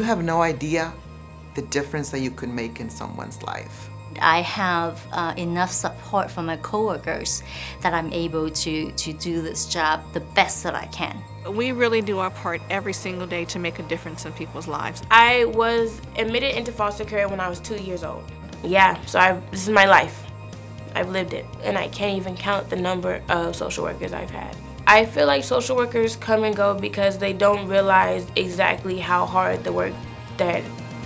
have no idea the difference that you could make in someone's life. I have enough support from my coworkers that I'm able to do this job the best that I can. We really do our part every single day to make a difference in people's lives. I was admitted into foster care when I was 2 years old. Yeah, so this is my life. I've lived it, and I can't even count the number of social workers I've had. I feel like social workers come and go because they don't realize exactly how hard the work that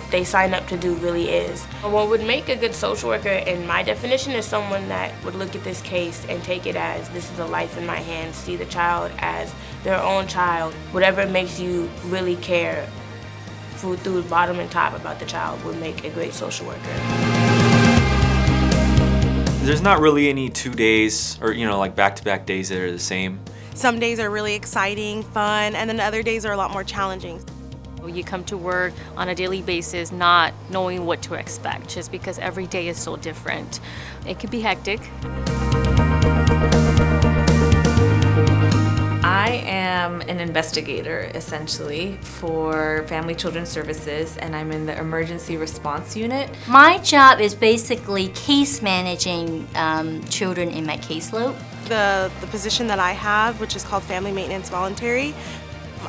they sign up to do really is. What would make a good social worker, in my definition, is someone that would look at this case and take it as, this is a life in my hands, see the child as their own child. Whatever makes you really care through bottom and top about the child would make a great social worker. There's not really any 2 days or, like back-to-back days that are the same. Some days are really exciting, fun, and then other days are a lot more challenging. You come to work on a daily basis not knowing what to expect just because every day is so different. It can be hectic. I am an investigator, essentially, for Family Children Services, and I'm in the Emergency Response Unit. My job is basically case managing children in my caseload. The position that I have, which is called Family Maintenance Voluntary,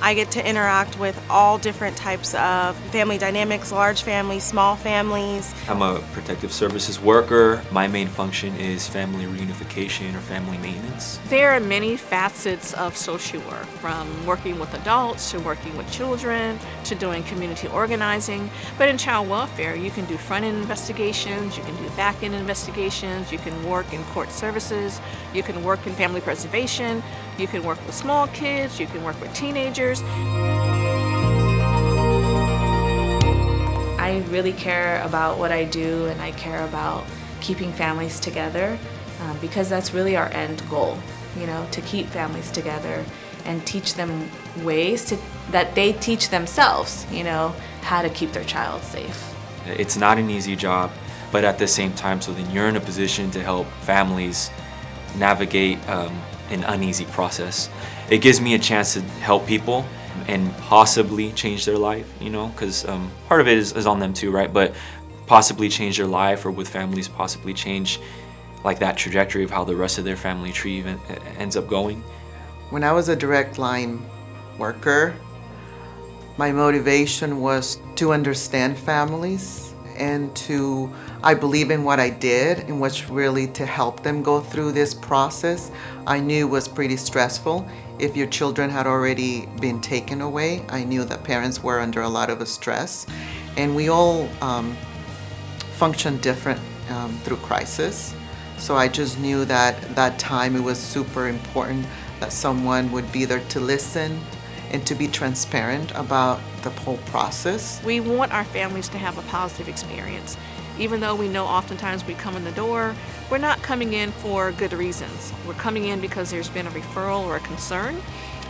I get to interact with all different types of family dynamics, large families, small families. I'm a protective services worker. My main function is family reunification or family maintenance. There are many facets of social work, from working with adults to working with children to doing community organizing. But in child welfare, you can do front-end investigations, you can do back-end investigations, you can work in court services, you can work in family preservation, you can work with small kids, you can work with teenagers. I really care about what I do, and I care about keeping families together because that's really our end goal, to keep families together and teach them ways that they teach themselves, how to keep their child safe. It's not an easy job, but at the same time, so then you're in a position to help families navigate an uneasy process. It gives me a chance to help people and possibly change their life, because part of it is on them too, right? But possibly change their life, or with families possibly change like that trajectory of how the rest of their family tree even ends up going. When I was a direct line worker, my motivation was to understand families and I believe in what I did, and was really to help them go through this process. I knew was pretty stressful. If your children had already been taken away, I knew that parents were under a lot of stress, and we all function different through crisis. So I just knew that time it was super important that someone would be there to listen and to be transparent about the whole process. We want our families to have a positive experience. Even though we know oftentimes we come in the door, we're not coming in for good reasons. We're coming in because there's been a referral or a concern,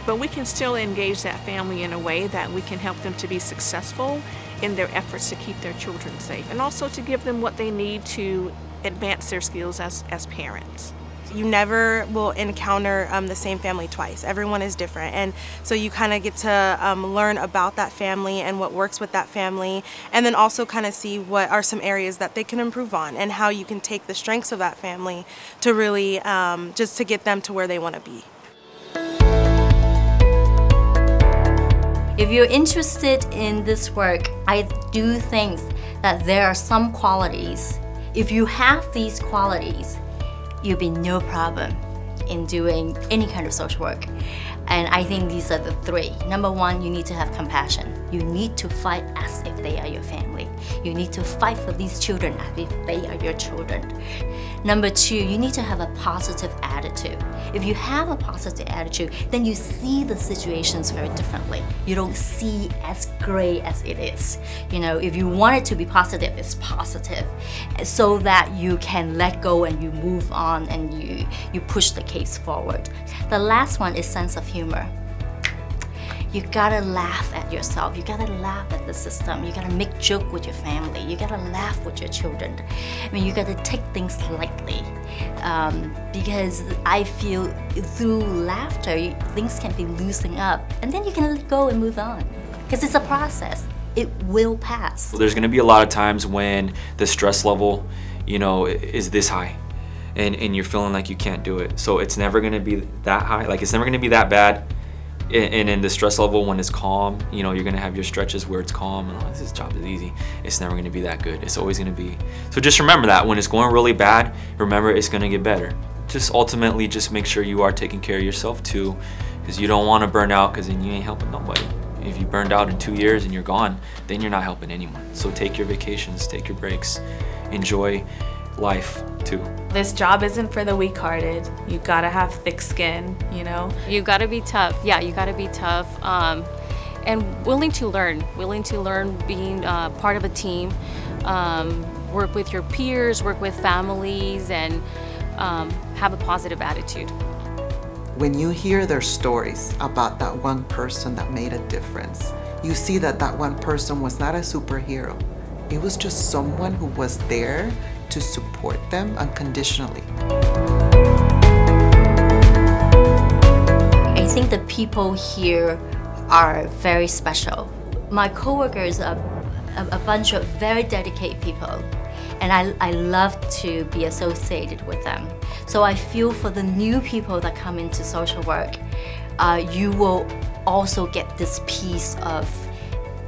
but we can still engage that family in a way that we can help them to be successful in their efforts to keep their children safe, and also to give them what they need to advance their skills as parents. You never will encounter the same family twice. Everyone is different, and so you kind of get to learn about that family and what works with that family, and then also kind of see what are some areas that they can improve on and how you can take the strengths of that family to really just to get them to where they want to be. If you're interested in this work, I do think that there are some qualities. If you have these qualities, you'll be no problem in doing any kind of social work. And I think these are the three. Number one, you need to have compassion. You need to fight as if they are your family. You need to fight for these children as if they are your children. Number two, you need to have a positive attitude. If you have a positive attitude, then you see the situations very differently. You don't see as gray as it is. If you want it to be positive, it's positive, so that you can let go and you move on and you push the case forward. The last one is sense of humor. You gotta laugh at yourself. You gotta laugh at the system. You gotta make joke with your family. You gotta laugh with your children. You gotta take things lightly. Because I feel through laughter, things can be loosening up. And then you can let go and move on. Because it's a process. it will pass. There's gonna be a lot of times when the stress level, you know, is this high and you're feeling like you can't do it. So it's never gonna be that high, like it's never gonna be that bad. And in the stress level, when it's calm, you know, you're gonna have your stretches where it's calm and, oh, this job is easy. It's never gonna be that good. It's always gonna be. So just remember that when it's going really bad, remember it's gonna get better. Just ultimately just make sure you are taking care of yourself too, because you don't wanna burn out, because then you ain't helping nobody. If you burned out in 2 years and you're gone, then you're not helping anyone. So take your vacations, take your breaks, enjoy life too. This job isn't for the weak-hearted. You gotta have thick skin, you know? You gotta be tough. Yeah, you gotta be tough. And willing to learn, being part of a team, work with your peers, work with families, and have a positive attitude. When you hear their stories about that one person that made a difference, you see that that one person was not a superhero. It was just someone who was there to support them unconditionally. I think the people here are very special. My coworkers are a bunch of very dedicated people, and I love to be associated with them. So I feel for the new people that come into social work, you will also get this piece of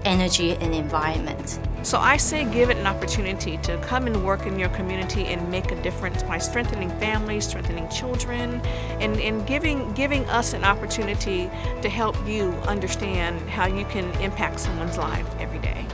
energy and environment. So I say give it an opportunity to come and work in your community and make a difference by strengthening families, strengthening children, and giving us an opportunity to help you understand how you can impact someone's life every day.